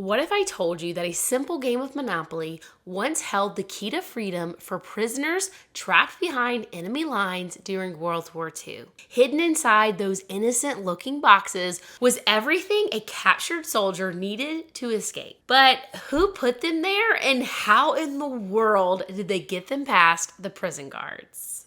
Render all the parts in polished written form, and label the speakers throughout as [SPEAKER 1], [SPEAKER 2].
[SPEAKER 1] What if I told you that a simple game of Monopoly once held the key to freedom for prisoners trapped behind enemy lines during World War II? Hidden inside those innocent-looking boxes was everything a captured soldier needed to escape. But who put them there, and how in the world did they get them past the prison guards?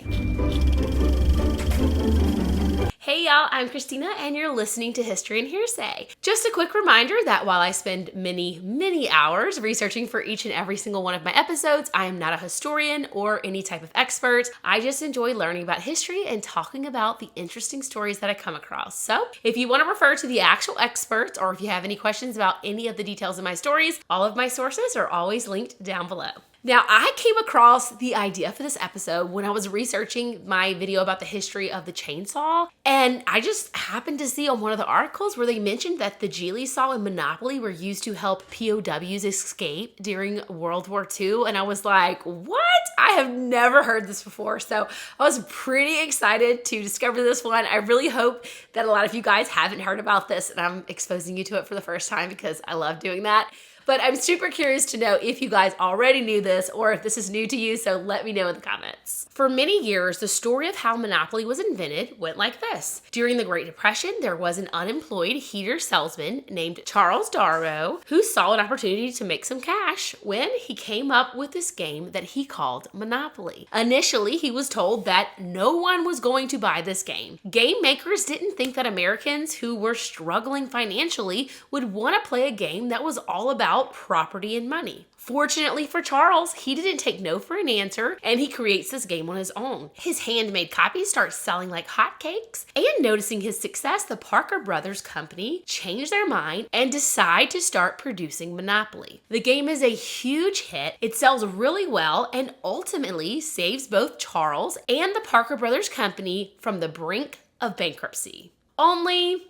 [SPEAKER 1] Hey y'all, I'm Christina and you're listening to History and Hearsay. Just a quick reminder that while I spend many hours researching for each and every single one of my episodes, I am not a historian or any type of expert. I just enjoy learning about history and talking about the interesting stories that I come across. So if you want to refer to the actual experts or if you have any questions about any of the details of my stories, all of my sources are always linked down below. Now, I came across the idea for this episode when I was researching my video about the history of the chainsaw, and I just happened to see on one of the articles where they mentioned that the Geely saw and Monopoly were used to help POWs escape during World War II, and I was like, what? I have never heard this before, so I was pretty excited to discover this one. I really hope that a lot of you guys haven't heard about this, and I'm exposing you to it for the first time because I love doing that. But I'm super curious to know if you guys already knew this or if this is new to you, so let me know in the comments. For many years, the story of how Monopoly was invented went like this. During the Great Depression, there was an unemployed heater salesman named Charles Darrow who saw an opportunity to make some cash when he came up with this game that he called Monopoly. Initially, he was told that no one was going to buy this game. Game makers didn't think that Americans who were struggling financially would want to play a game that was all about property and money. Fortunately for Charles, he didn't take no for an answer, and he creates this game on his own. His handmade copies start selling like hotcakes, and noticing his success, the Parker Brothers company changed their mind and decide to start producing Monopoly. The game is a huge hit, it sells really well, and ultimately saves both Charles and the Parker Brothers company from the brink of bankruptcy. Only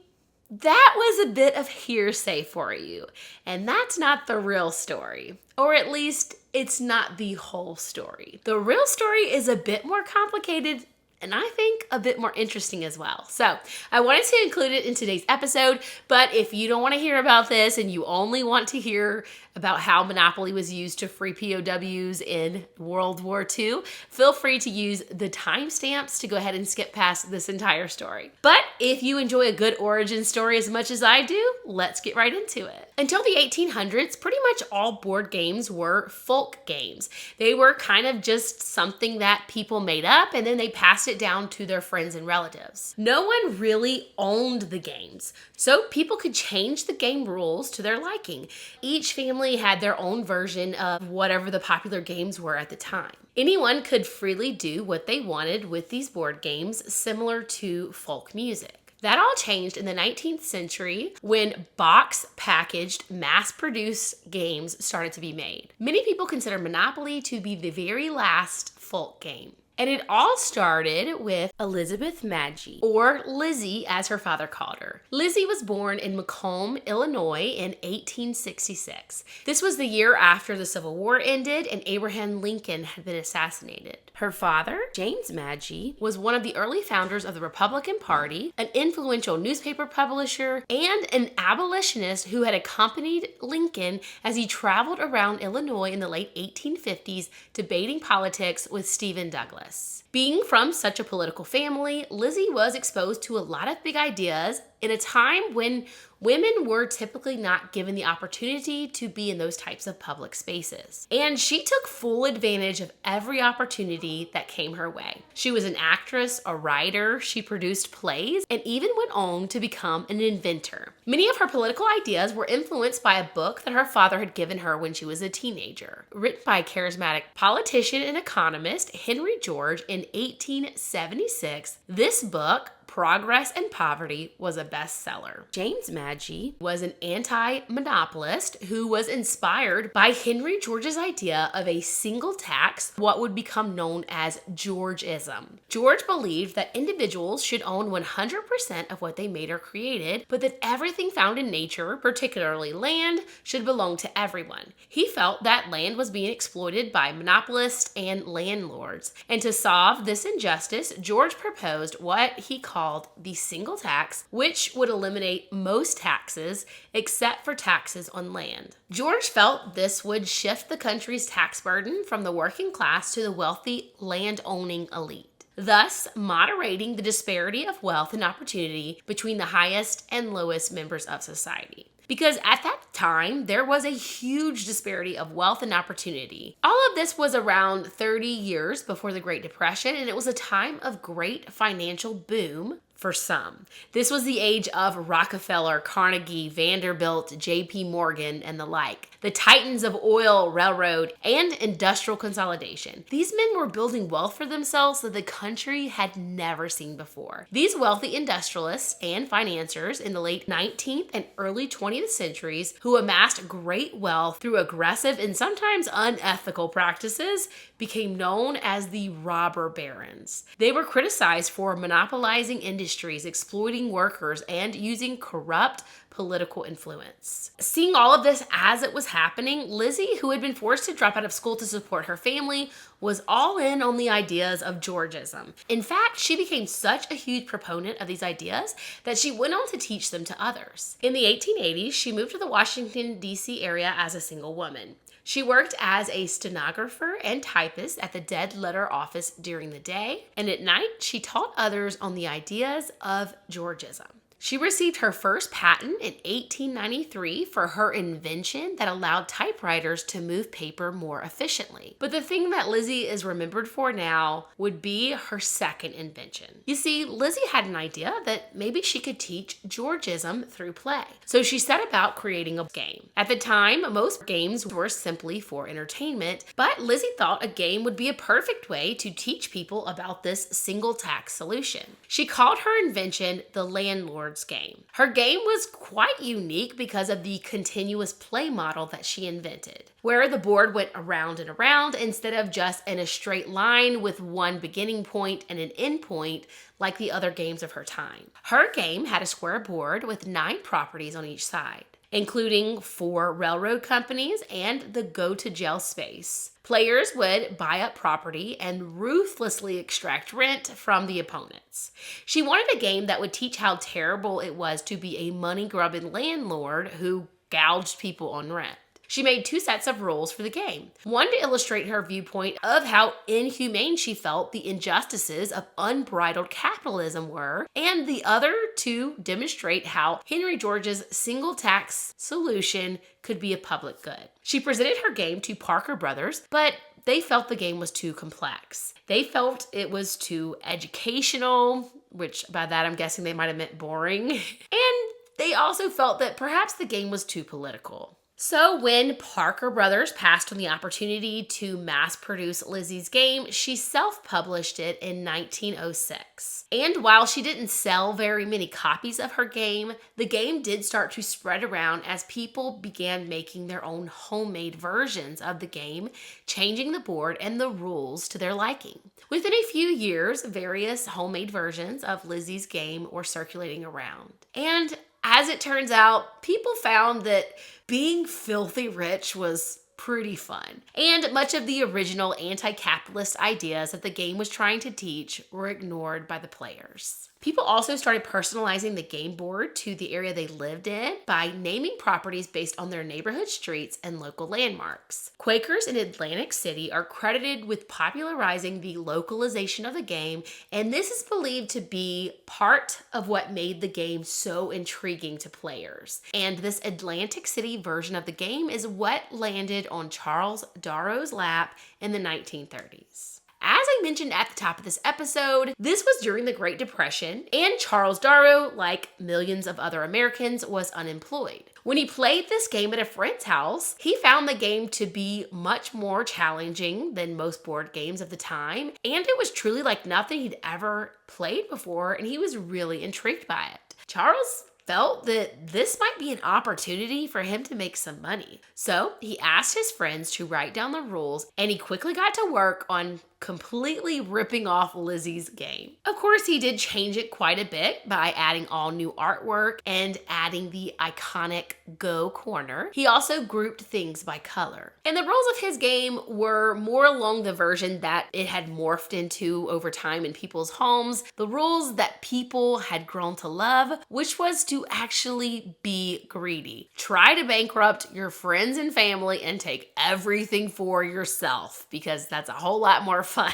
[SPEAKER 1] that was a bit of hearsay for you, and that's not the real story. Or at least, it's not the whole story. The real story is a bit more complicated and I think a bit more interesting as well. So I wanted to include it in today's episode, but if you don't want to hear about this and you only want to hear about how Monopoly was used to free POWs in World War II, feel free to use the timestamps to go ahead and skip past this entire story. But if you enjoy a good origin story as much as I do, let's get right into it. Until the 1800s, pretty much all board games were folk games. They were kind of just something that people made up and then they passed it down to their friends and relatives. No one really owned the games, so people could change the game rules to their liking. Each family had their own version of whatever the popular games were at the time. Anyone could freely do what they wanted with these board games, similar to folk music. That all changed in the 19th century when box-packaged, mass-produced games started to be made. Many people consider Monopoly to be the very last folk game. And it all started with Elizabeth Magie, or Lizzie as her father called her. Lizzie was born in Macomb, Illinois in 1866. This was the year after the Civil War ended and Abraham Lincoln had been assassinated. Her father, James Magie, was one of the early founders of the Republican Party, an influential newspaper publisher, and an abolitionist who had accompanied Lincoln as he traveled around Illinois in the late 1850s debating politics with Stephen Douglas. Being from such a political family, Lizzie was exposed to a lot of big ideas in a time when women were typically not given the opportunity to be in those types of public spaces. And she took full advantage of every opportunity that came her way. She was an actress, a writer, she produced plays, and even went on to become an inventor. Many of her political ideas were influenced by a book that her father had given her when she was a teenager. Written by charismatic politician and economist Henry George in 1876, this book, Progress and Poverty, was a bestseller. James Magie was an anti-monopolist who was inspired by Henry George's idea of a single tax, what would become known as Georgeism. George believed that individuals should own 100% of what they made or created, but that everything found in nature, particularly land, should belong to everyone. He felt that land was being exploited by monopolists and landlords, and to solve this injustice, George proposed what he called called the single tax, which would eliminate most taxes except for taxes on land. George felt this would shift the country's tax burden from the working class to the wealthy land-owning elite, thus moderating the disparity of wealth and opportunity between the highest and lowest members of society. Because at that time, there was a huge disparity of wealth and opportunity. All of this was around 30 years before the Great Depression, and it was a time of great financial boom for some. This was the age of Rockefeller, Carnegie, Vanderbilt, J.P. Morgan, and the like. The titans of oil, railroad, and industrial consolidation. These men were building wealth for themselves that the country had never seen before. These wealthy industrialists and financiers in the late 19th and early 20th centuries, who amassed great wealth through aggressive and sometimes unethical practices, became known as the robber barons. They were criticized for monopolizing industries, exploiting workers, and using corrupt political influence. Seeing all of this as it was happening, Lizzie, who had been forced to drop out of school to support her family, was all in on the ideas of Georgism. In fact, she became such a huge proponent of these ideas that she went on to teach them to others. In the 1880s, she moved to the Washington, D.C. area as a single woman. She worked as a stenographer and typist at the dead letter office during the day, and at night she taught others on the ideas of Georgism. She received her first patent in 1893 for her invention that allowed typewriters to move paper more efficiently. But the thing that Lizzie is remembered for now would be her second invention. You see, Lizzie had an idea that maybe she could teach Georgism through play. So she set about creating a game. At the time, most games were simply for entertainment, but Lizzie thought a game would be a perfect way to teach people about this single tax solution. She called her invention the Landlord's Game. Her game was quite unique because of the continuous play model that she invented, where the board went around and around instead of just in a straight line with one beginning point and an end point like the other games of her time. Her game had a square board with 9 properties on each side, including 4 railroad companies and the go-to-jail space. Players would buy up property and ruthlessly extract rent from the opponents. She wanted a game that would teach how terrible it was to be a money-grubbing landlord who gouged people on rent. She made 2 sets of rules for the game. One to illustrate her viewpoint of how inhumane she felt the injustices of unbridled capitalism were, and the other to demonstrate how Henry George's single tax solution could be a public good. She presented her game to Parker Brothers, but they felt the game was too complex. They felt it was too educational, which by that I'm guessing they might have meant boring, and they also felt that perhaps the game was too political. So when Parker Brothers passed on the opportunity to mass produce Lizzie's game, she self-published it in 1906. And while she didn't sell very many copies of her game, the game did start to spread around as people began making their own homemade versions of the game, changing the board and the rules to their liking. Within a few years, various homemade versions of Lizzie's game were circulating around. And as it turns out, people found that being filthy rich was pretty fun. And much of the original anti-capitalist ideas that the game was trying to teach were ignored by the players. People also started personalizing the game board to the area they lived in by naming properties based on their neighborhood streets and local landmarks. Quakers in Atlantic City are credited with popularizing the localization of the game, and this is believed to be part of what made the game so intriguing to players. And this Atlantic City version of the game is what landed on Charles Darrow's lap in the 1930s. As I mentioned at the top of this episode, this was during the Great Depression, and Charles Darrow, like millions of other Americans, was unemployed. When he played this game at a friend's house, he found the game to be much more challenging than most board games of the time, and it was truly like nothing he'd ever played before, and he was really intrigued by it. Charles felt that this might be an opportunity for him to make some money. So he asked his friends to write down the rules, and he quickly got to work on completely ripping off Lizzie's game. Of course, he did change it quite a bit by adding all new artwork and adding the iconic Go corner. He also grouped things by color. And the rules of his game were more along the version that it had morphed into over time in people's homes, the rules that people had grown to love, which was to actually be greedy. Try to bankrupt your friends and family and take everything for yourself, because that's a whole lot more fun.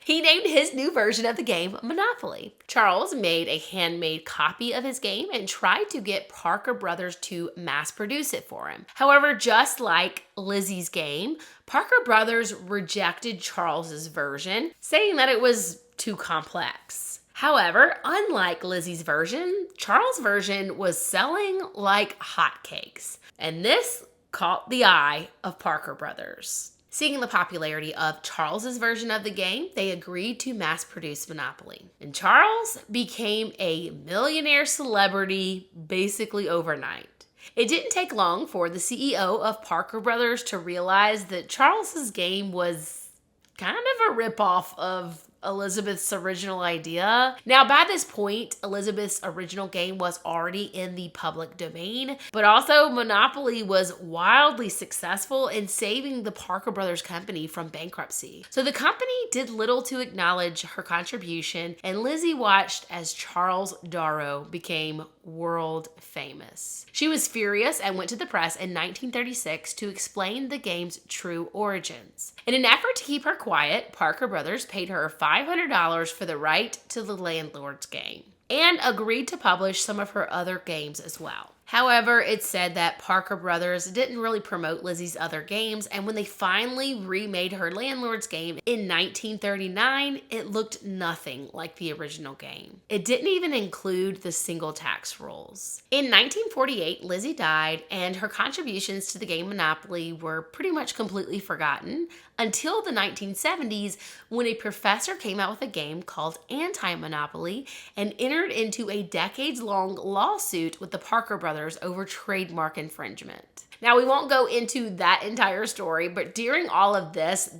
[SPEAKER 1] He named his new version of the game Monopoly. Charles made a handmade copy of his game and tried to get Parker Brothers to mass produce it for him. However, just like Lizzie's game, Parker Brothers rejected Charles's version, saying that it was too complex. However, unlike Lizzie's version, Charles' version was selling like hotcakes, and this caught the eye of Parker Brothers. Seeing the popularity of Charles's version of the game, they agreed to mass produce Monopoly. And Charles became a millionaire celebrity basically overnight. It didn't take long for the CEO of Parker Brothers to realize that Charles's game was kind of a ripoff of Elizabeth's original idea. Now, by this point, Elizabeth's original game was already in the public domain, but also Monopoly was wildly successful in saving the Parker Brothers company from bankruptcy. So the company did little to acknowledge her contribution, and Lizzie watched as Charles Darrow became world famous. She was furious and went to the press in 1936 to explain the game's true origins. In an effort to keep her quiet, Parker Brothers paid her $500 for the right to the landlord's game and agreed to publish some of her other games as well. However, it's said that Parker Brothers didn't really promote Lizzie's other games, and when they finally remade her landlord's game in 1939, it looked nothing like the original game. It didn't even include the single tax rules. In 1948, Lizzie died, and her contributions to the game Monopoly were pretty much completely forgotten until the 1970s, when a professor came out with a game called Anti-Monopoly and entered into a decades-long lawsuit with the Parker Brothers over trademark infringement. Now, we won't go into that entire story, but during all of this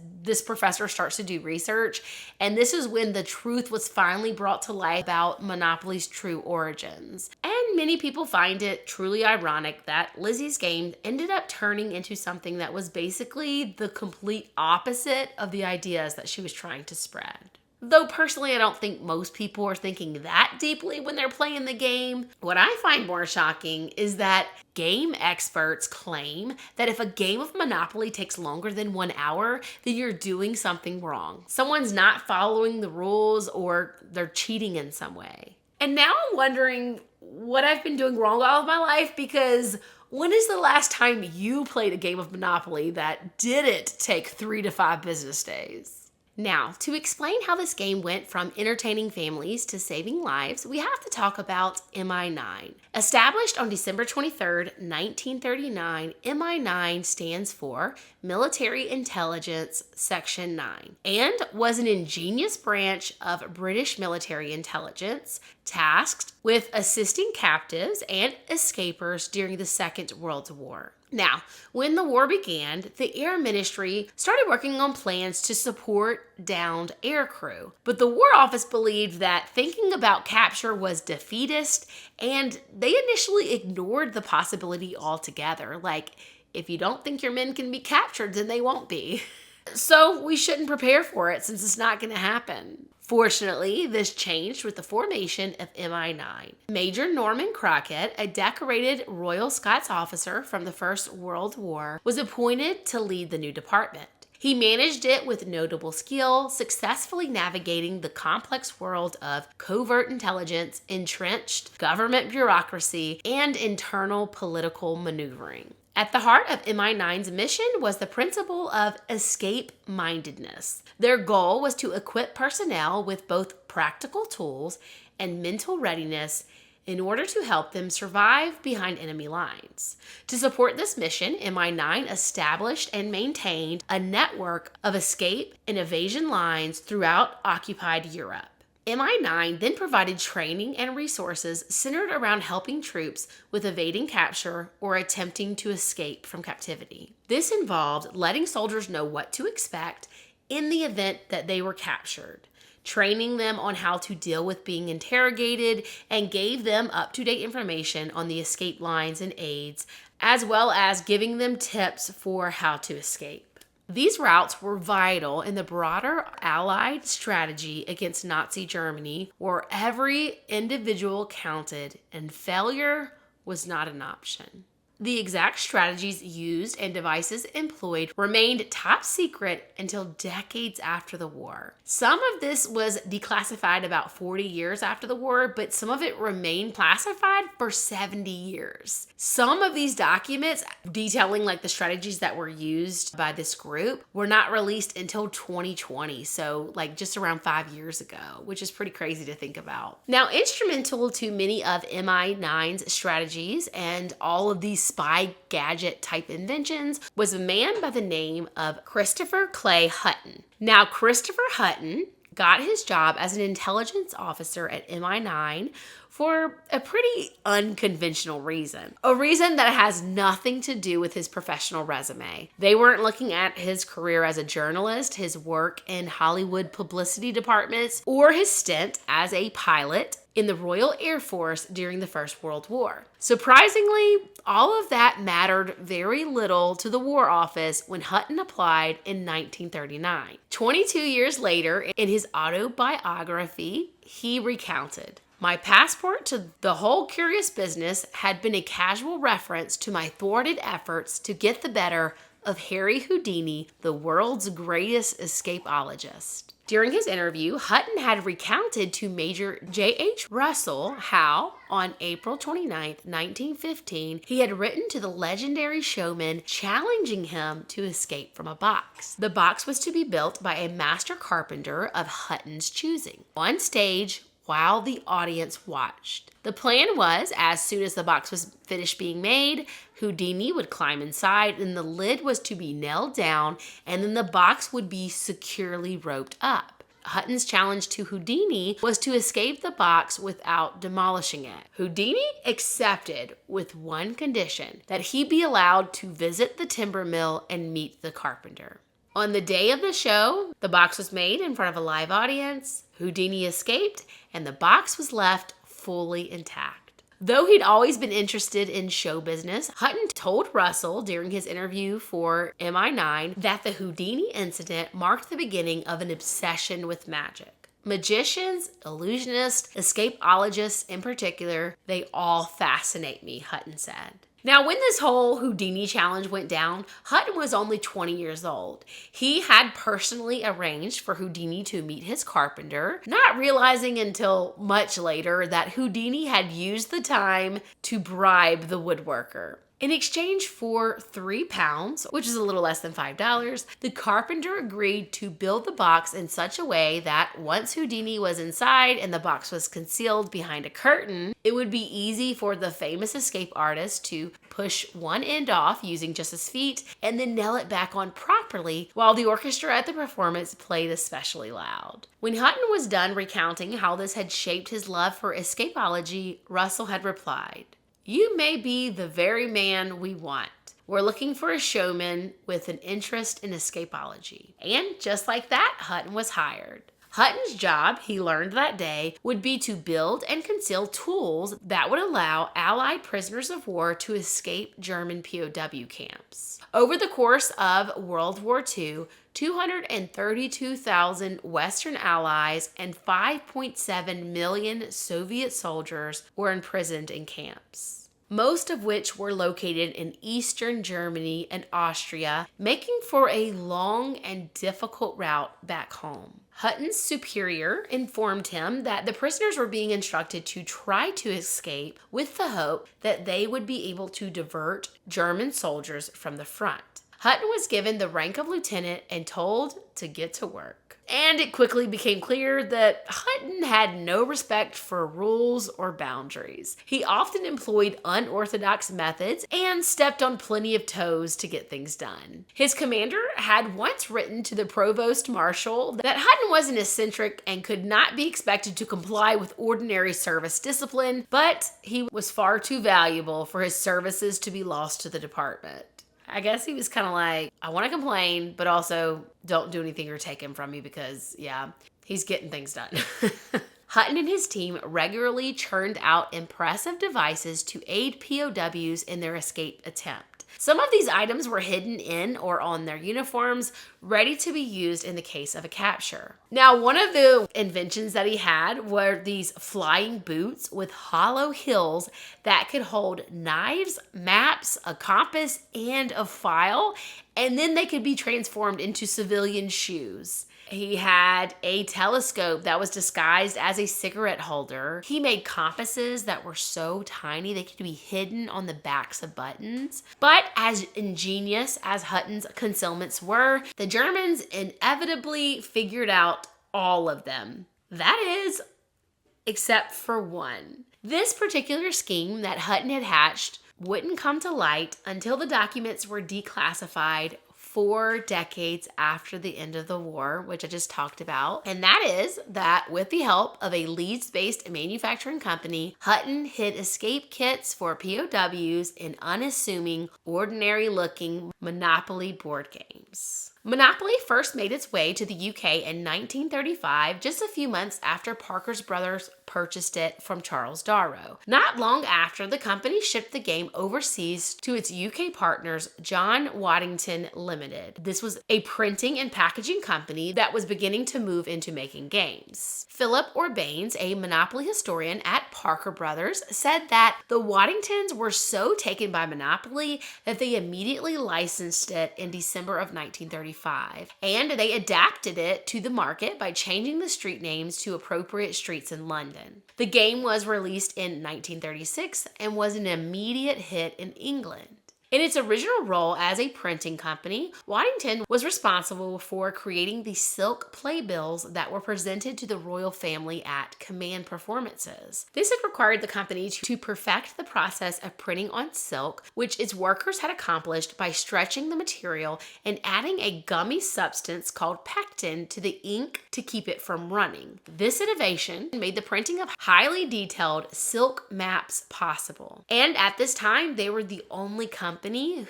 [SPEAKER 1] professor starts to do research, and this is when the truth was finally brought to light about Monopoly's true origins. And many people find it truly ironic that Lizzie's game ended up turning into something that was basically the complete opposite of the ideas that she was trying to spread. Though personally, I don't think most people are thinking that deeply when they're playing the game. What I find more shocking is that game experts claim that if a game of Monopoly takes longer than 1 hour, then you're doing something wrong. Someone's not following the rules, or they're cheating in some way. And now I'm wondering what I've been doing wrong all of my life, because when is the last time you played a game of Monopoly that didn't take 3 to 5 business days? Now, to explain how this game went from entertaining families to saving lives, we have to talk about MI9. Established on December 23rd, 1939, MI9 stands for Military Intelligence Section 9 and was an ingenious branch of British military intelligence tasked with assisting captives and escapers during the Second World War. Now, when the war began, the Air Ministry started working on plans to support downed aircrew. But the War Office believed that thinking about capture was defeatist, and they initially ignored the possibility altogether. Like, if you don't think your men can be captured, then they won't be. So we shouldn't prepare for it since it's not going to happen. Fortunately, this changed with the formation of MI9. Major Norman Crockett, a decorated Royal Scots officer from the First World War, was appointed to lead the new department. He managed it with notable skill, successfully navigating the complex world of covert intelligence, entrenched government bureaucracy, and internal political maneuvering. At the heart of MI9's mission was the principle of escape-mindedness. Their goal was to equip personnel with both practical tools and mental readiness in order to help them survive behind enemy lines. To support this mission, MI9 established and maintained a network of escape and evasion lines throughout occupied Europe. MI9 then provided training and resources centered around helping troops with evading capture or attempting to escape from captivity. This involved letting soldiers know what to expect, in the event that they were captured, training them on how to deal with being interrogated, and gave them up-to-date information on the escape lines and aids, as well as giving them tips for how to escape. These routes were vital in the broader Allied strategy against Nazi Germany, where every individual counted and failure was not an option. The exact strategies used and devices employed remained top secret until decades after the war. Some of this was declassified about 40 years after the war, but some of it remained classified for 70 years. Some of these documents detailing the strategies that were used by this group were not released until 2020, so just around 5 years ago, which is pretty crazy to think about. Now, instrumental to many of MI9's strategies and all of these spy gadget type inventions was a man by the name of Christopher Clay Hutton. Now, Christopher Hutton got his job as an intelligence officer at MI9 for a pretty unconventional reason. A reason that has nothing to do with his professional resume. They weren't looking at his career as a journalist, his work in Hollywood publicity departments, or his stint as a pilot in the Royal Air Force during the First World War. Surprisingly, all of that mattered very little to the War Office when Hutton applied in 1939. 22 years later, in his autobiography, he recounted, "My passport to the whole curious business had been a casual reference to my thwarted efforts to get the better of Harry Houdini, the world's greatest escapologist." During his interview, Hutton had recounted to Major J.H. Russell how, on April 29, 1915, he had written to the legendary showman challenging him to escape from a box. The box was to be built by a master carpenter of Hutton's choosing, on stage while the audience watched. The plan was, as soon as the box was finished being made, Houdini would climb inside and the lid was to be nailed down, and then the box would be securely roped up. Hutton's challenge to Houdini was to escape the box without demolishing it. Houdini accepted with one condition, that he be allowed to visit the timber mill and meet the carpenter. On the day of the show, the box was made in front of a live audience, Houdini escaped, and the box was left fully intact. Though he'd always been interested in show business, Hutton told Russell during his interview for MI9 that the Houdini incident marked the beginning of an obsession with magic. Magicians, illusionists, escapologists in particular, they all fascinate me, Hutton said. Now, when this whole Houdini challenge went down, Hutton was only 20 years old. He had personally arranged for Houdini to meet his carpenter, not realizing until much later that Houdini had used the time to bribe the woodworker. In exchange for £3, which is a little less than $5, the carpenter agreed to build the box in such a way that once Houdini was inside and the box was concealed behind a curtain, it would be easy for the famous escape artist to push one end off using just his feet and then nail it back on properly while the orchestra at the performance played especially loud. When Hutton was done recounting how this had shaped his love for escapology, Russell had replied, "You may be the very man we want. We're looking for a showman with an interest in escapology." And just like that, Hutton was hired. Hutton's job, he learned that day, would be to build and conceal tools that would allow Allied prisoners of war to escape German POW camps. Over the course of World War II, 232,000 Western Allies and 5.7 million Soviet soldiers were imprisoned in camps, most of which were located in Eastern Germany and Austria, making for a long and difficult route back home. Hutton's superior informed him that the prisoners were being instructed to try to escape with the hope that they would be able to divert German soldiers from the front. Hutton was given the rank of lieutenant and told to get to work. And it quickly became clear that Hutton had no respect for rules or boundaries. He often employed unorthodox methods and stepped on plenty of toes to get things done. His commander had once written to the provost marshal that Hutton was an eccentric and could not be expected to comply with ordinary service discipline, but he was far too valuable for his services to be lost to the department. I guess he was kind of like, I want to complain, but also don't do anything or take him from me because, yeah, he's getting things done. Hutton and his team regularly churned out impressive devices to aid POWs in their escape attempt. Some of these items were hidden in or on their uniforms, ready to be used in the case of a capture. Now, one of the inventions that he had were these flying boots with hollow heels that could hold knives, maps, a compass, and a file, and then they could be transformed into civilian shoes. He had a telescope that was disguised as a cigarette holder. He made compasses that were so tiny they could be hidden on the backs of buttons. But as ingenious as Hutton's concealments were, the Germans inevitably figured out all of them. That is, except for one. This particular scheme that Hutton had hatched wouldn't come to light until the documents were declassified 4 decades after the end of the war, which I just talked about. And that is that with the help of a Leeds-based manufacturing company, Hutton hid escape kits for POWs in unassuming, ordinary-looking Monopoly board games. Monopoly first made its way to the UK in 1935, just a few months after Parker's brothers purchased it from Charles Darrow. Not long after, the company shipped the game overseas to its UK partners, John Waddington Limited. This was a printing and packaging company that was beginning to move into making games. Philip Orbanes, a Monopoly historian at Parker Brothers, said that the Waddingtons were so taken by Monopoly that they immediately licensed it in December of 1935, and they adapted it to the market by changing the street names to appropriate streets in London. The game was released in 1936 and was an immediate hit in England. In its original role as a printing company, Waddington was responsible for creating the silk playbills that were presented to the royal family at command performances. This had required the company to perfect the process of printing on silk, which its workers had accomplished by stretching the material and adding a gummy substance called pectin to the ink to keep it from running. This innovation made the printing of highly detailed silk maps possible. And at this time, they were the only company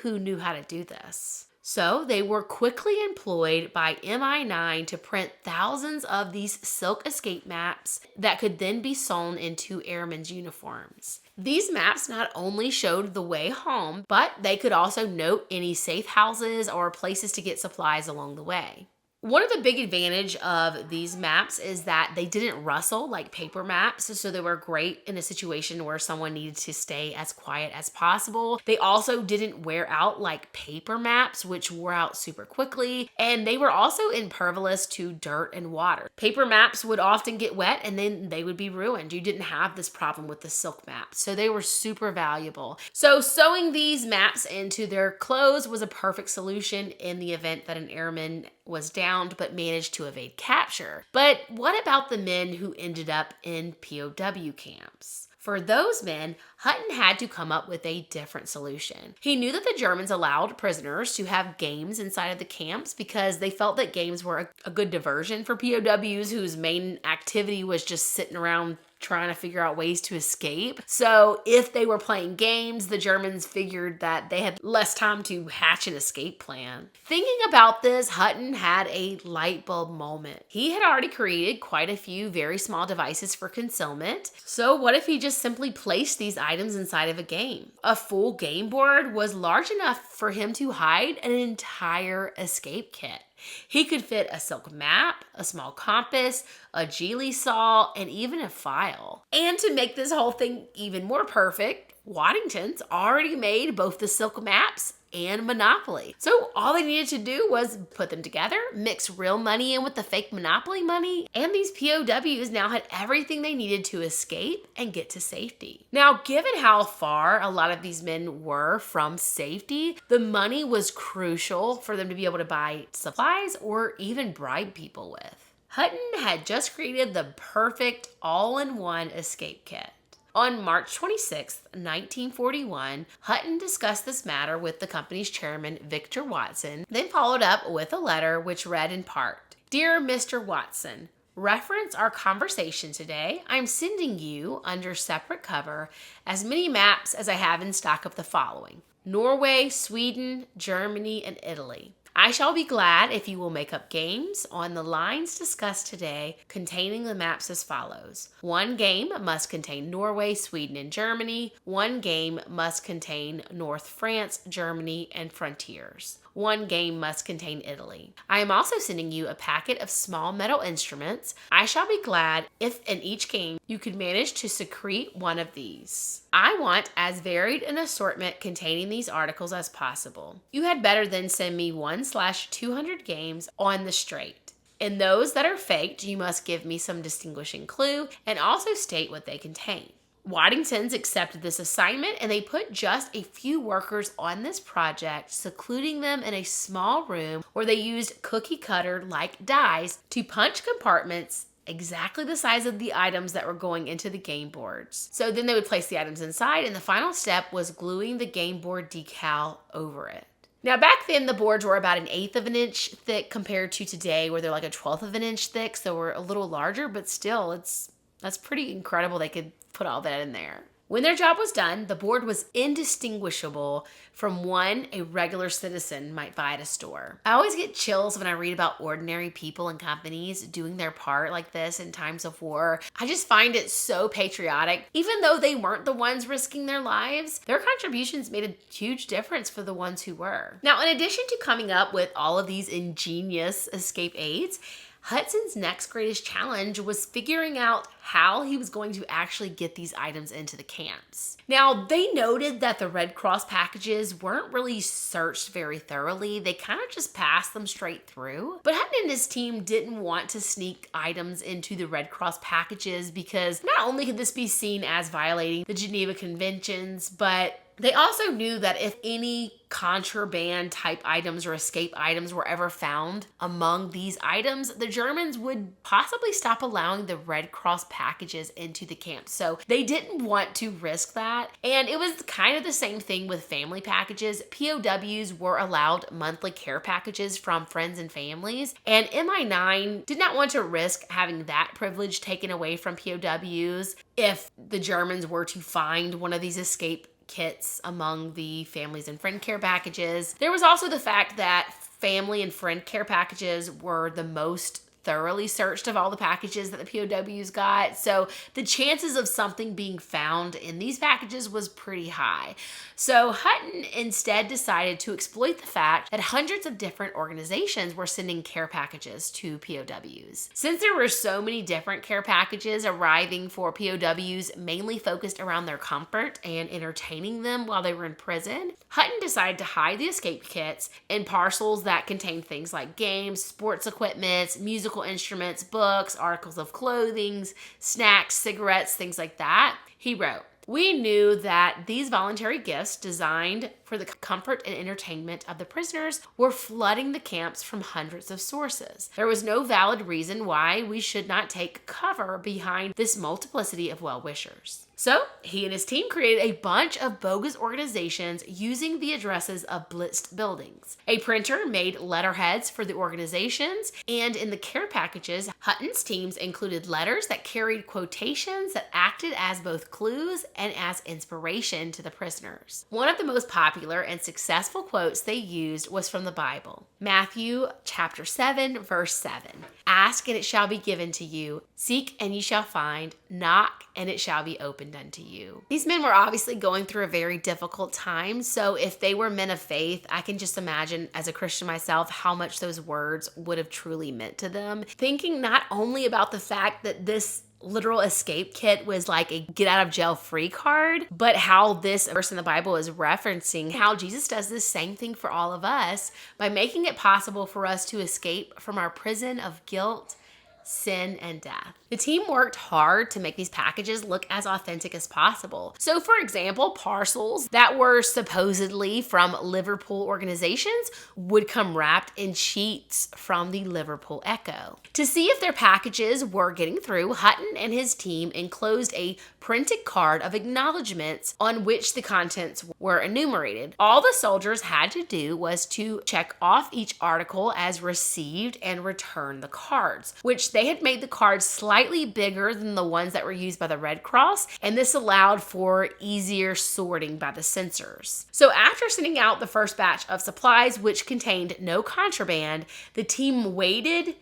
[SPEAKER 1] who knew how to do this. So they were quickly employed by MI9 to print thousands of these silk escape maps that could then be sewn into airmen's uniforms. These maps not only showed the way home, but they could also note any safe houses or places to get supplies along the way. One of the big advantage of these maps is that they didn't rustle like paper maps, so they were great in a situation where someone needed to stay as quiet as possible. They also didn't wear out like paper maps, which wore out super quickly, and they were also impervious to dirt and water. Paper maps would often get wet and then they would be ruined. You didn't have this problem with the silk maps, so they were super valuable. So sewing these maps into their clothes was a perfect solution in the event that an airman was downed but managed to evade capture. But what about the men who ended up in POW camps? For those men, Hutton had to come up with a different solution. He knew that the Germans allowed prisoners to have games inside of the camps because they felt that games were a good diversion for POWs whose main activity was just sitting around trying to figure out ways to escape. So if they were playing games, the Germans figured that they had less time to hatch an escape plan. Thinking about this, Hutton had a light bulb moment. He had already created quite a few very small devices for concealment. So what if he just simply placed these items inside of a game? A full game board was large enough for him to hide an entire escape kit. He could fit a silk map, a small compass, a geely saw, and even a file. And to make this whole thing even more perfect, Waddington's already made both the silk maps and Monopoly. So all they needed to do was put them together, mix real money in with the fake Monopoly money, and these POWs now had everything they needed to escape and get to safety. Now, given how far a lot of these men were from safety, the money was crucial for them to be able to buy supplies or even bribe people with. Hutton had just created the perfect all-in-one escape kit. On March 26, 1941, Hutton discussed this matter with the company's chairman, Victor Watson, then followed up with a letter which read in part, "Dear Mr. Watson, reference our conversation today, I'm sending you, under separate cover, as many maps as I have in stock of the following: Norway, Sweden, Germany, and Italy. I shall be glad if you will make up games on the lines discussed today containing the maps as follows. 1 game must contain Norway, Sweden, and Germany. 1 game must contain North France, Germany, and frontiers. 1 game must contain Italy. I am also sending you a packet of small metal instruments. I shall be glad if in each game you could manage to secrete one of these. I want as varied an assortment containing these articles as possible. You had better then send me 1/200 games on the straight. In those that are faked, you must give me some distinguishing clue and also state what they contain. Waddingtons accepted this assignment and they put just a few workers on this project, secluding them in a small room where they used cookie cutter like dies to punch compartments exactly the size of the items that were going into the game boards. So then they would place the items inside, and the final step was gluing the game board decal over it. Now back then the boards were about 1/8 of an inch thick compared to today where they're like 1/12 of an inch thick, so we're a little larger, but still that's pretty incredible they could put all that in there. When their job was done, the board was indistinguishable from one a regular citizen might buy at a store. I always get chills when I read about ordinary people and companies doing their part like this in times of war. I just find it so patriotic. Even though they weren't the ones risking their lives, their contributions made a huge difference for the ones who were. Now, in addition to coming up with all of these ingenious escape aids, Hudson's next greatest challenge was figuring out how he was going to actually get these items into the camps. Now, they noted that the Red Cross packages weren't really searched very thoroughly. They kind of just passed them straight through. But Hutton and his team didn't want to sneak items into the Red Cross packages because not only could this be seen as violating the Geneva Conventions, but they also knew that if any contraband type items or escape items were ever found among these items, the Germans would possibly stop allowing the Red Cross packages into the camp. So they didn't want to risk that. And it was kind of the same thing with family packages. POWs were allowed monthly care packages from friends and families. And MI9 did not want to risk having that privilege taken away from POWs if the Germans were to find one of these escape kits among the families and friend care packages. There was also the fact that family and friend care packages were the most thoroughly searched of all the packages that the POWs got. So the chances of something being found in these packages was pretty high. So Hutton instead decided to exploit the fact that hundreds of different organizations were sending care packages to POWs. Since there were so many different care packages arriving for POWs mainly focused around their comfort and entertaining them while they were in prison, Hutton decided to hide the escape kits in parcels that contained things like games, sports equipment, musical instruments, books, articles of clothing, snacks, cigarettes, things like that. He wrote, "We knew that these voluntary gifts designed for the comfort and entertainment of the prisoners were flooding the camps from hundreds of sources. There was no valid reason why we should not take cover behind this multiplicity of well-wishers." So he and his team created a bunch of bogus organizations using the addresses of blitzed buildings. A printer made letterheads for the organizations, and in the care packages, Hutton's teams included letters that carried quotations that acted as both clues and as inspiration to the prisoners. One of the most popular and successful quotes they used was from the Bible. Matthew chapter 7, verse 7. "Ask and it shall be given to you. Seek and you shall find. Knock and it shall be opened unto you." These men were obviously going through a very difficult time, so if they were men of faith, I can just imagine as a Christian myself how much those words would have truly meant to them. Thinking not only about the fact that this literal escape kit was like a get out of jail free card, but how this verse in the Bible is referencing how Jesus does the same thing for all of us by making it possible for us to escape from our prison of guilt, sin, and death. The team worked hard to make these packages look as authentic as possible. So for example, parcels that were supposedly from Liverpool organizations would come wrapped in sheets from the Liverpool Echo. To see if their packages were getting through, Hutton and his team enclosed a printed card of acknowledgments on which the contents were enumerated. All the soldiers had to do was to check off each article as received and return the cards, which They had made the cards slightly bigger than the ones that were used by the Red Cross, and this allowed for easier sorting by the censors. So after sending out the first batch of supplies, which contained no contraband, the team waited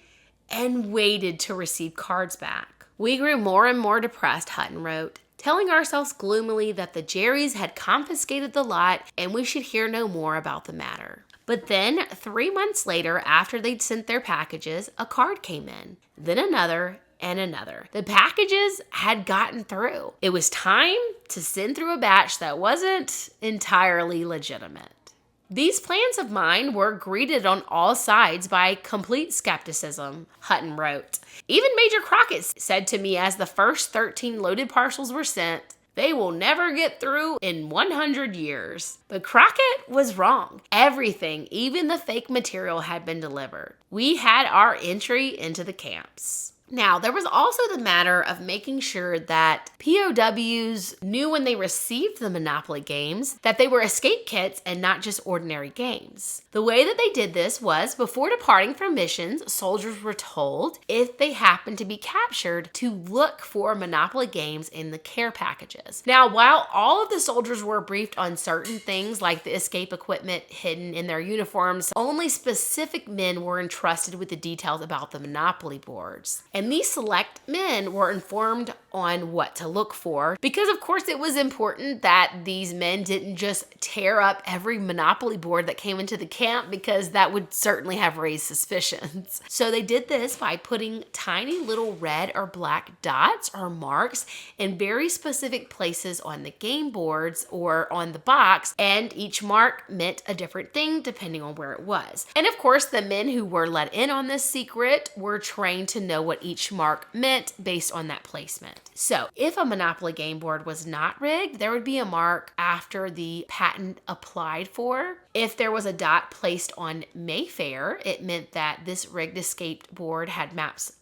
[SPEAKER 1] and waited to receive cards back. We grew more and more depressed, Hutton wrote, telling ourselves gloomily that the Jerrys had confiscated the lot and we should hear no more about the matter. But then, 3 months later, after they'd sent their packages, a card came in. Then another and another. The packages had gotten through. It was time to send through a batch that wasn't entirely legitimate. These plans of mine were greeted on all sides by complete skepticism, Hutton wrote. Even Major Crockett said to me as the first 13 loaded parcels were sent, "They will never get through in 100 years. But Crockett was wrong. Everything, even the fake material, had been delivered. We had our entry into the camps. Now, there was also the matter of making sure that POWs knew when they received the Monopoly games that they were escape kits and not just ordinary games. The way that they did this was, before departing for missions, soldiers were told, if they happened to be captured, to look for Monopoly games in the care packages. Now, while all of the soldiers were briefed on certain things like the escape equipment hidden in their uniforms, only specific men were entrusted with the details about the Monopoly boards. And these select men were informed on what to look for because, of course, it was important that these men didn't just tear up every Monopoly board that came into the camp because that would certainly have raised suspicions. So they did this by putting tiny little red or black dots or marks in very specific places on the game boards or on the box, and each mark meant a different thing depending on where it was. And of course, the men who were let in on this secret were trained to know what each mark meant based on that placement. So if a Monopoly game board was not rigged, there would be a mark after the patent applied for. If there was a dot placed on Mayfair, it meant that this rigged escaped board had maps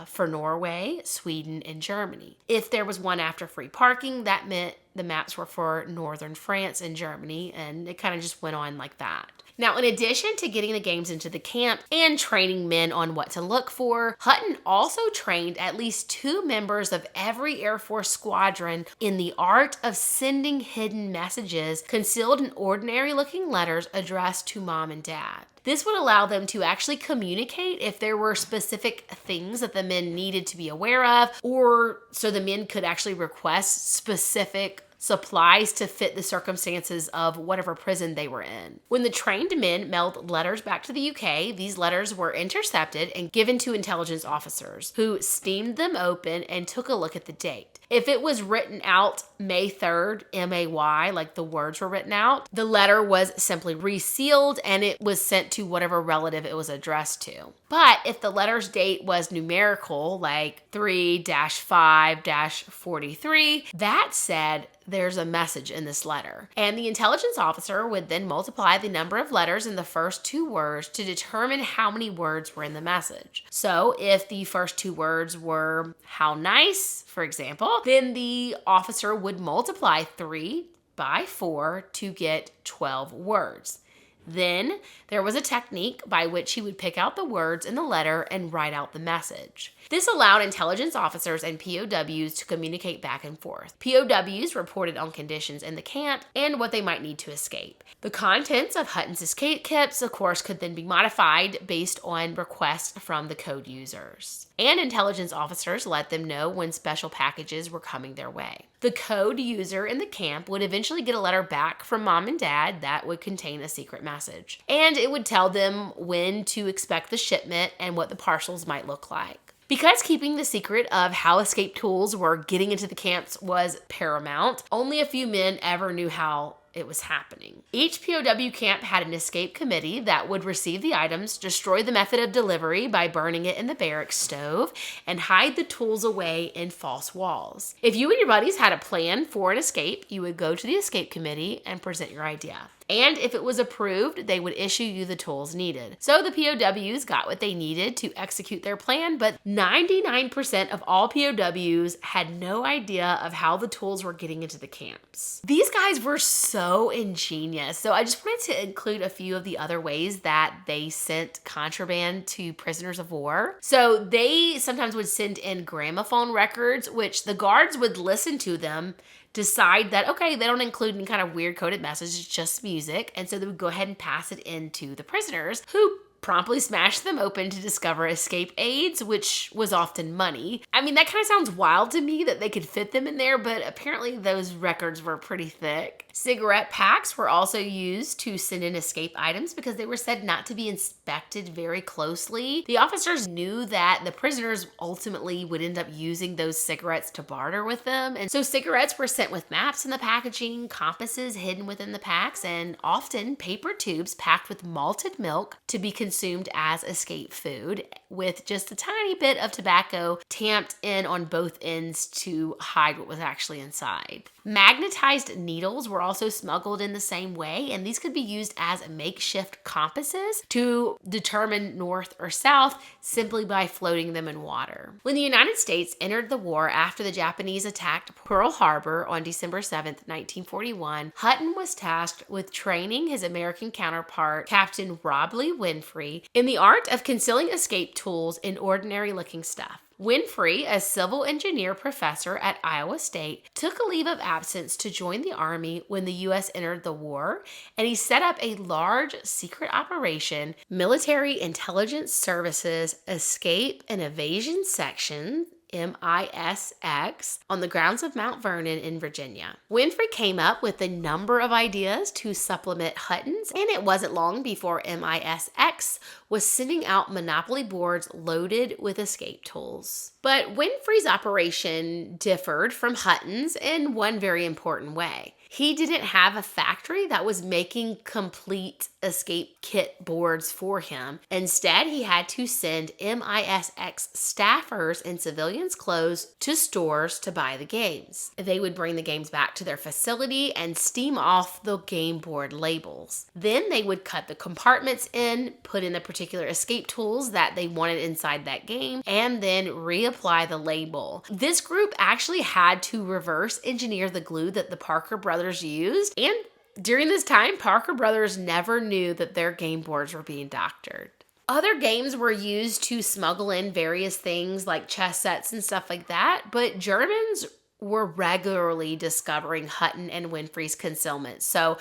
[SPEAKER 1] for Norway, Sweden, and Germany. If there was one after free parking, that meant the maps were for northern France and Germany, and it kind of just went on like that. Now, in addition to getting the games into the camp and training men on what to look for, Hutton also trained at least 2 members of every Air Force squadron in the art of sending hidden messages concealed in ordinary-looking letters addressed to mom and dad. This would allow them to actually communicate if there were specific things that the men needed to be aware of, or so the men could actually request specific supplies to fit the circumstances of whatever prison they were in. When the trained men mailed letters back to the UK, these letters were intercepted and given to intelligence officers, who steamed them open and took a look at the date. If it was written out May 3rd, M-A-Y, like the words were written out, the letter was simply resealed and it was sent to whatever relative it was addressed to. But if the letter's date was numerical, like 3-5-43, that said, there's a message in this letter. And the intelligence officer would then multiply the number of letters in the first 2 words to determine how many words were in the message. So if the first 2 words were how nice, for example, then the officer would multiply 3 by 4 to get 12 words. Then there was a technique by which he would pick out the words in the letter and write out the message. This allowed intelligence officers and POWs to communicate back and forth. POWs reported on conditions in the camp and what they might need to escape. The contents of Hutton's escape kits, of course, could then be modified based on requests from the code users. And intelligence officers let them know when special packages were coming their way. The code user in the camp would eventually get a letter back from mom and dad that would contain a secret message. And it would tell them when to expect the shipment and what the parcels might look like. Because keeping the secret of how escape tools were getting into the camps was paramount, only a few men ever knew how it was happening. Each POW camp had an escape committee that would receive the items, destroy the method of delivery by burning it in the barracks stove, and hide the tools away in false walls. If you and your buddies had a plan for an escape, you would go to the escape committee and present your idea. and if it was approved, they would issue you the tools needed. So the POWs got what they needed to execute their plan, but 99% of all POWs had no idea of how the tools were getting into the camps. These guys were so ingenious. So I just wanted to include a few of the other ways that they sent contraband to prisoners of war. So they sometimes would send in gramophone records, which the guards would listen to them, decide that, okay, they don't include any kind of weird coded message, it's just music. And so they would go ahead and pass it in to the prisoners, who promptly smashed them open to discover escape aids, which was often money. I mean, that kind of sounds wild to me that they could fit them in there, but apparently those records were pretty thick. Cigarette packs were also used to send in escape items because they were said not to be inspected very closely. The officers knew that the prisoners ultimately would end up using those cigarettes to barter with them. And so cigarettes were sent with maps in the packaging, compasses hidden within the packs, and often paper tubes packed with malted milk to be consumed as escape food, with just a tiny bit of tobacco tamped in on both ends to hide what was actually inside. Magnetized needles were also smuggled in the same way, and these could be used as makeshift compasses to determine north or south simply by floating them in water. When the United States entered the war after the Japanese attacked Pearl Harbor on December 7th, 1941, Hutton was tasked with training his American counterpart, Captain Rob Lee Winfrey, in the art of concealing escape tools in ordinary-looking stuff. Winfrey, a civil engineer professor at Iowa State, took a leave of absence to join the Army when the U.S. entered the war, and he set up a large secret operation, Military Intelligence Services Escape and Evasion Section, MISX, on the grounds of Mount Vernon in Virginia. Winfrey came up with a number of ideas to supplement Hutton's, and it wasn't long before MISX was sending out Monopoly boards loaded with escape tools. But Winfrey's operation differed from Hutton's in one very important way. He didn't have a factory that was making complete escape kit boards for him. Instead, he had to send MISX staffers in civilians' clothes to stores to buy the games. They would bring the games back to their facility and steam off the game board labels. Then they would cut the compartments in, put in the particular escape tools that they wanted inside that game, and then reapply the label. This group actually had to reverse engineer the glue that the Parker brothers used, and during this time, Parker Brothers never knew that their game boards were being doctored. Other games were used to smuggle in various things like chess sets and stuff like that, but Germans were regularly discovering Hutton and Winfrey's concealment. So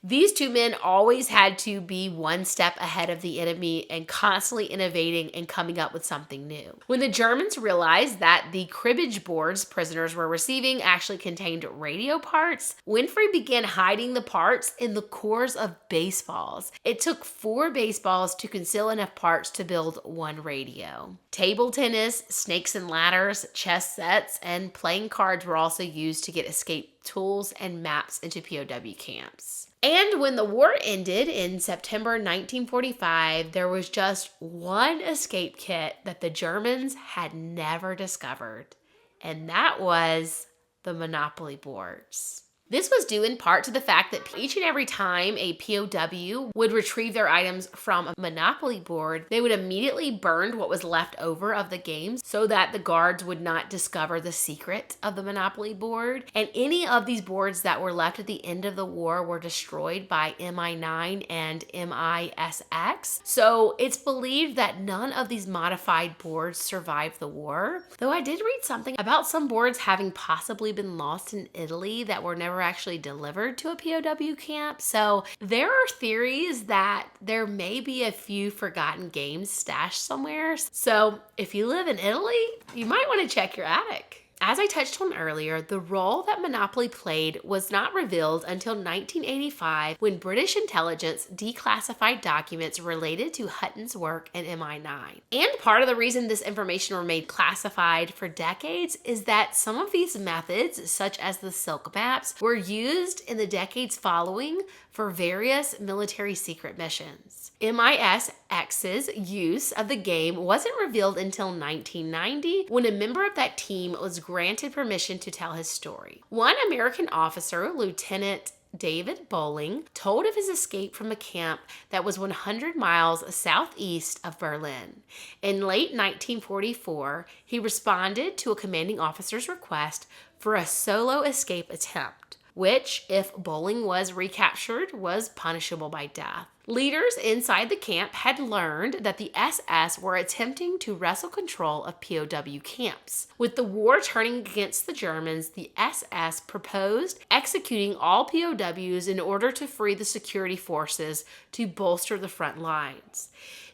[SPEAKER 1] these two men always had to be one step ahead of the enemy and constantly innovating and coming up with something new. When the Germans realized that the cribbage boards prisoners were receiving actually contained radio parts, Winfrey began hiding the parts in the cores of baseballs. It took 4 baseballs to conceal enough parts to build one radio. Table tennis, snakes and ladders, chess sets, and playing cards were also used to get escape tools and maps into POW camps. And when the war ended in September 1945, there was just one escape kit that the Germans had never discovered, and that was the Monopoly boards. This was due in part to the fact that each and every time a POW would retrieve their items from a Monopoly board, they would immediately burn what was left over of the games so that the guards would not discover the secret of the Monopoly board. And any of these boards that were left at the end of the war were destroyed by MI9 and MISX. So it's believed that none of these modified boards survived the war. Though I did read something about some boards having possibly been lost in Italy that were never actually delivered to a POW camp. So there are theories that there may be a few forgotten games stashed somewhere. So if you live in Italy, you might want to check your attic. As I touched on earlier, the role that Monopoly played was not revealed until 1985 when British intelligence declassified documents related to Hutton's work in MI9. And part of the reason this information remained classified for decades is that some of these methods, such as the silk maps, were used in the decades following for various military secret missions. MISX's use of the game wasn't revealed until 1990 when a member of that team was granted permission to tell his story. One American officer, Lieutenant David Bowling, told of his escape from a camp that was 100 miles southeast of Berlin. In late 1944, he responded to a commanding officer's request for a solo escape attempt, which, if Bowling was recaptured, was punishable by death. Leaders inside the camp had learned that the SS were attempting to wrestle control of POW camps. With the war turning against the Germans, the SS proposed executing all POWs in order to free the security forces to bolster the front lines.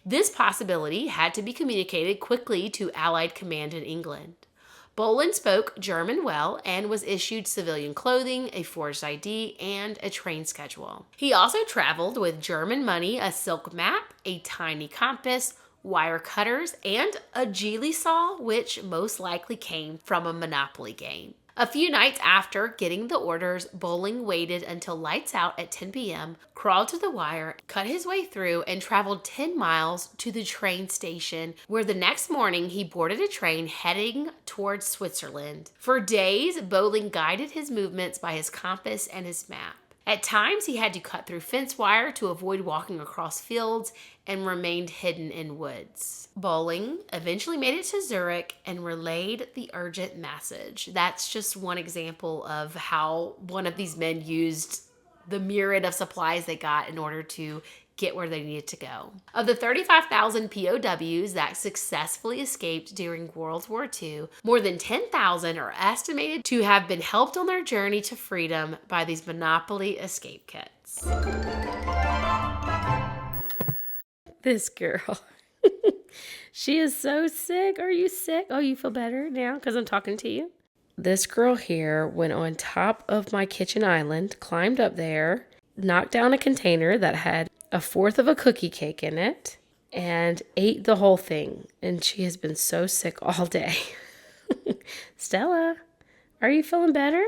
[SPEAKER 1] This possibility had to be communicated quickly to Allied command in England. Bolin spoke German well and was issued civilian clothing, a forged ID, and a train schedule. He also traveled with German money, a silk map, a tiny compass, wire cutters, and a Geely saw, which most likely came from a Monopoly game. A few nights after getting the orders, Bowling waited until lights out at 10 p.m., crawled to the wire, cut his way through, and traveled 10 miles to the train station, where the next morning he boarded a train heading towards Switzerland. For days, Bowling guided his movements by his compass and his map. At times, he had to cut through fence wire to avoid walking across fields and remained hidden in woods. Bowling eventually made it to Zurich and relayed the urgent message. That's just one example of how one of these men used the myriad of supplies they got in order to get where they needed to go. Of the 35,000 POWs that successfully escaped during World War II, more than 10,000 are estimated to have been helped on their journey to freedom by these Monopoly escape kits. This girl. She is so sick. Are you sick? Oh, you feel better now because I'm talking to you? This girl here went on top of my kitchen island, climbed up there, knocked down a container that had a fourth of a cookie cake in it, and ate the whole thing. And she has been so sick all day. Stella, are you feeling better?